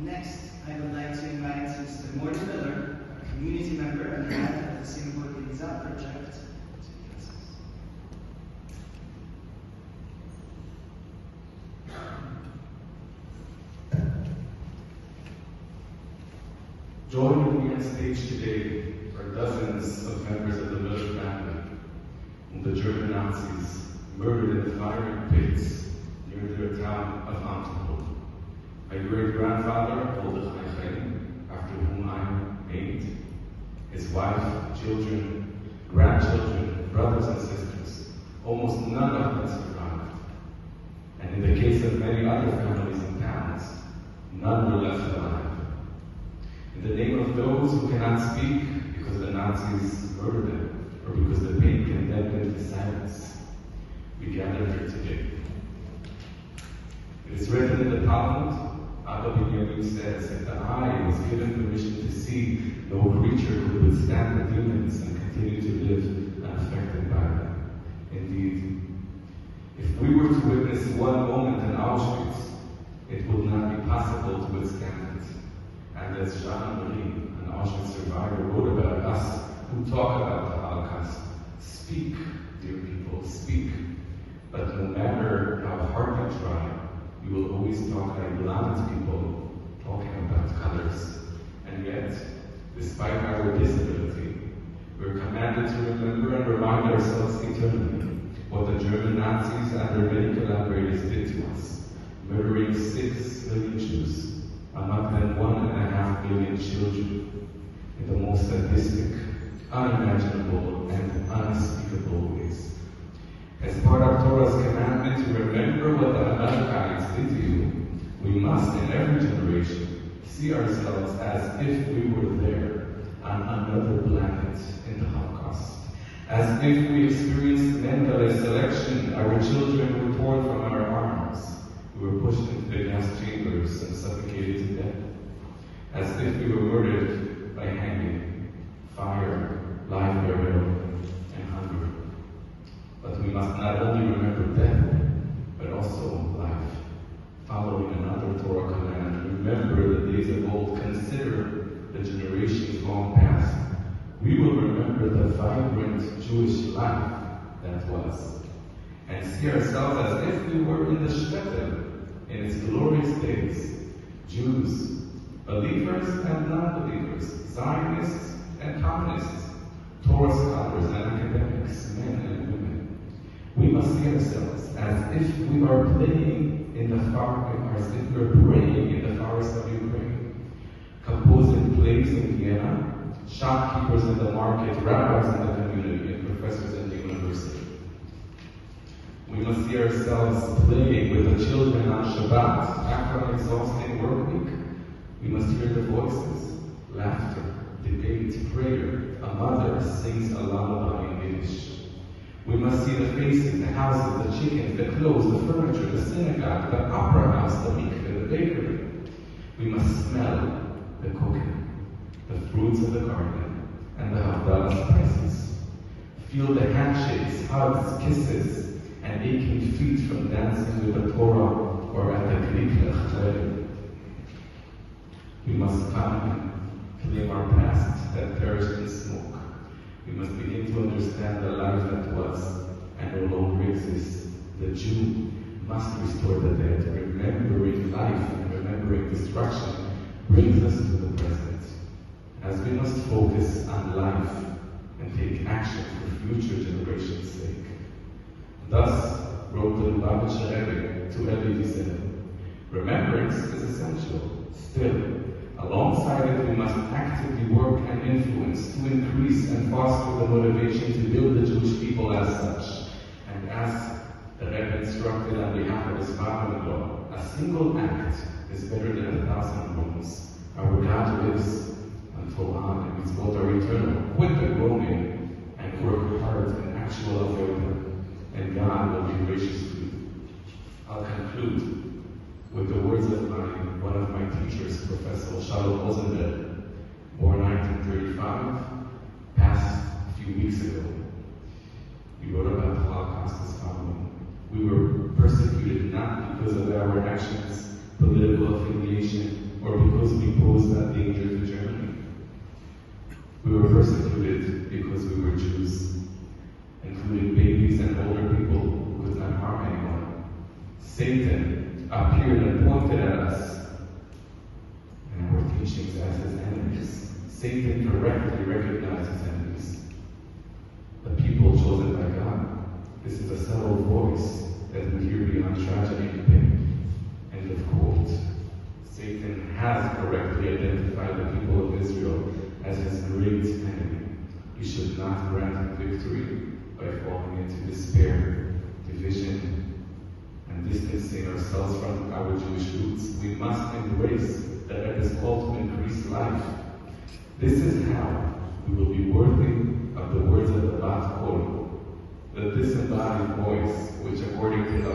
Next, I would like to invite Mr. Morton Miller, a community member and head of the Synagogue project, to address us. Joining me on stage today are dozens of members of the Miller family, whom the German Nazis murdered in the firing pits near their town of Aboth. My great-grandfather, called Maghain, after whom I am named, his wife, children, grandchildren, brothers and sisters, almost none of them survived. And in the case of many other families and towns, none were left alive. In the name of those who cannot speak because the Nazis murdered them, or because the pain condemned them to silence, we gather here today. It is written in the Talmud, Aboth says, if the eye was given permission to see, no creature could withstand the demons and continue to live unaffected by them. Indeed, if we were to witness one moment in Auschwitz, it would not be possible to withstand it. And as Maghain, an Auschwitz survivor, wrote about us who talk about the Holocaust, speak, dear people, speak. But no matter how hard you try, you will always talk like blind people talking about colors. And yet, despite our disability, we're commanded to remember and remind ourselves eternally what the German Nazis and their many collaborators did to us, murdering 6 million Jews, among them 1.5 billion children, in the most sadistic, unimaginable, and unspeakable ways. As part of Torah's commandment to remember what the Maghain did to you, we must, in every generation, see ourselves as if we were there on another planet in the Holocaust. As if we experienced Mengele's selection, our children were torn from our arms. We were pushed into the gas chambers and suffocated to death. As if we were murdered by hanging, fire, live burial, and hunger. But we must not only remember death, but also life. Following another Torah command, remember the days of old, consider the generations long past. We will remember the vibrant Jewish life that was, and see ourselves as if we were in the shtetl in its glorious days. Jews, believers and non-believers, Zionists and communists, Torah scholars and academics, men and women. We must see ourselves as if we are playing in the as if we are praying in the forest of Ukraine, composing plays in Vienna, shopkeepers in the market, rabbis in the community, and professors in the university. We must see ourselves playing with the children on Shabbat after an exhausting work week. We must hear the voices, laughter, debate, prayer. A mother sings a lullaby in Yiddish. We must see the faces, the houses, the chickens, the clothes, the furniture, the synagogue, the opera house, the mikveh, the bakery. We must smell the cooking, the fruits of the garden, and the Havdalah spices. Feel the handshakes, hugs, kisses, and aching feet from dancing with the Torah or at the Greek Lechlev. We must come and claim our past that perished in smoke. We must begin to understand the life that was and no longer exists. The Jew must restore the dead. Remembering life and remembering destruction brings us to the present. As we must focus on life and take action for future generations' sake. Thus wrote the Lubavitcher Rebbe to Elie Wiesel. Remembrance is essential. Still, alongside it, we must actively work and influence to increase and foster the motivation to build the Jewish people as such. And as the Rebbe instructed on behalf of his father-in-law, a single act is better than 1,000 wounds. Our God lives, and Torah and mitzvot are eternal. Quit the groaning and work hard in actual avodah, and God will be gracious to you. I'll conclude with the words of one of my teachers, Professor Shalom Ozenberg, born 1935, passed a few weeks ago. He wrote about the Holocaust as following: we were persecuted not because of our actions, political affiliation, or because we posed that danger to Germany. We were persecuted because we were Jews, including babies and older people who could not harm anyone. Satan appeared and pointed at us and our teachings as his enemies. Satan correctly recognized his enemies, the people chosen by God. This is a subtle voice that we hear beyond tragedy and pain. End of quote. Satan has correctly identified the people of Israel as his great enemy. We should not grant victory by falling into despair, division, and distancing ourselves from our Jewish roots. We must embrace that it is called to increase life. This is how we will be worthy of the words of the Aboth, the disembodied voice, which according to the